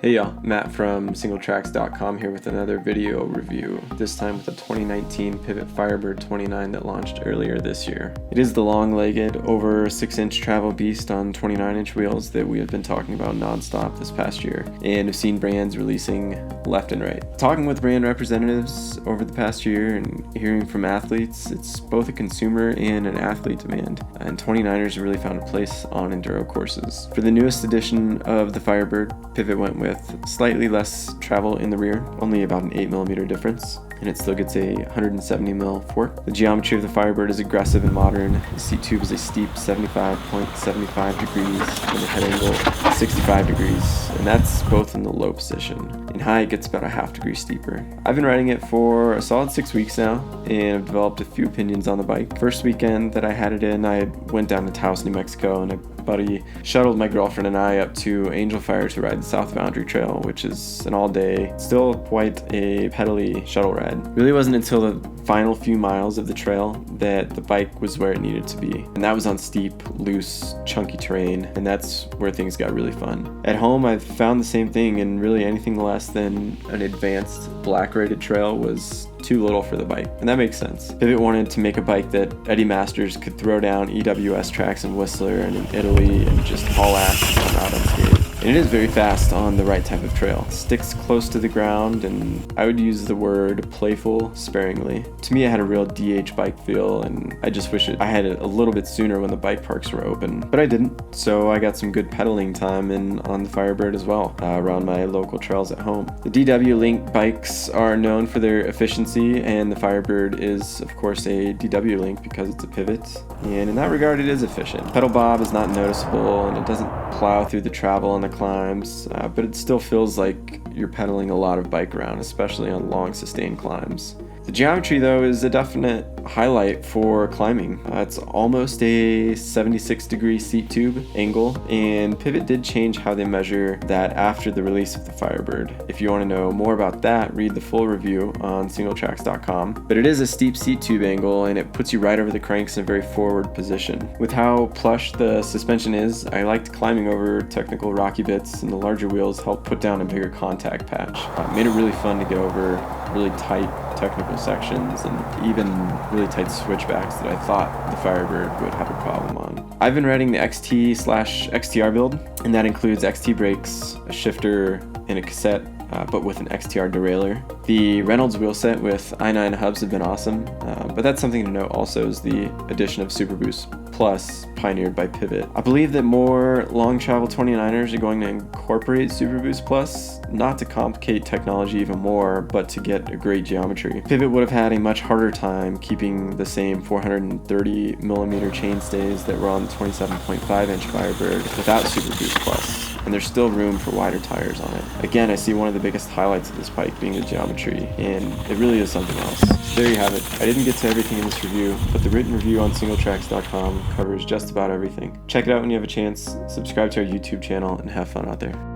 Hey y'all, Matt from singletracks.com here with another video review, this time with a 2019 Pivot Firebird 29 that launched earlier this year. It is the long-legged, over 6-inch travel beast on 29-inch wheels that we have been talking about non-stop this past year, and have seen brands releasing left and right. Talking with brand representatives over the past year and hearing from athletes, it's both a consumer and an athlete demand, and 29ers have really found a place on enduro courses. For the newest edition of the Firebird, Pivot went with slightly less travel in the rear, only about an 8mm difference, and it still gets a 170mm fork. The geometry of the Firebird is aggressive and modern. The seat tube is a steep 75.75 degrees and the head angle 65 degrees, and that's both in the low position. In high, it gets about a half degree steeper. I've been riding it for a solid 6 weeks now, and I've developed a few opinions on the bike. First weekend that I had it in, I went down to Taos, New Mexico, and a buddy shuttled my girlfriend and I up to Angel Fire to ride the South Boundary Trail, which is an all-day, still quite a pedally shuttle ride. It really wasn't until the final few miles of the trail that the bike was where it needed to be, and that was on steep, loose, chunky terrain, and that's where things got really fun. At home, I've found the same thing, and really anything less than an advanced black rated trail was too little for the bike, and that makes sense. Pivot wanted to make a bike that Eddie Masters could throw down EWS tracks in Whistler and in Italy and just haul ass out unscathed. And it is very fast on the right type of trail. It sticks close to the ground, and I would use the word playful sparingly. To me, it had a real DH bike feel, and I just wish I had it a little bit sooner when the bike parks were open. But I didn't, so I got some good pedaling time in on the Firebird as well, around my local trails at home. The DW Link bikes are known for their efficiency, and the Firebird is, of course, a DW Link because it's a Pivot, and in that regard, it is efficient. Pedal bob is not noticeable, and it doesn't plow through the travel on the climbs, but it still feels like you're pedaling a lot of bike around, especially on long sustained climbs. The geometry, though, is a definite highlight for climbing. It's almost a 76-degree seat tube angle, and Pivot did change how they measure that after the release of the Firebird. If you want to know more about that, read the full review on singletracks.com. But it is a steep seat tube angle, and it puts you right over the cranks in a very forward position. With how plush the suspension is, I liked climbing over technical rocky bits, and the larger wheels helped put down a bigger contact patch. Made it really fun to get over really tight technical sections and even really tight switchbacks that I thought the Firebird would have a problem on. I've been riding the XT/XTR build, and that includes XT brakes, a shifter, and a cassette, but with an XTR derailleur. The Reynolds wheelset with i9 hubs have been awesome, but that's something to note also is the addition of Super Boost Plus, pioneered by Pivot. I believe that more long travel 29ers are going to incorporate Super Boost Plus, not to complicate technology even more, but to get a great geometry. Pivot would have had a much harder time keeping the same 430mm chainstays that were on the 27.5-inch Firebird without Super Boost Plus, and there's still room for wider tires on it. Again, I see one of the biggest highlights of this bike being the geometry, and it really is something else. So there you have it. I didn't get to everything in this review, but the written review on singletracks.com covers just about everything. Check it out when you have a chance, subscribe to our YouTube channel, and have fun out there.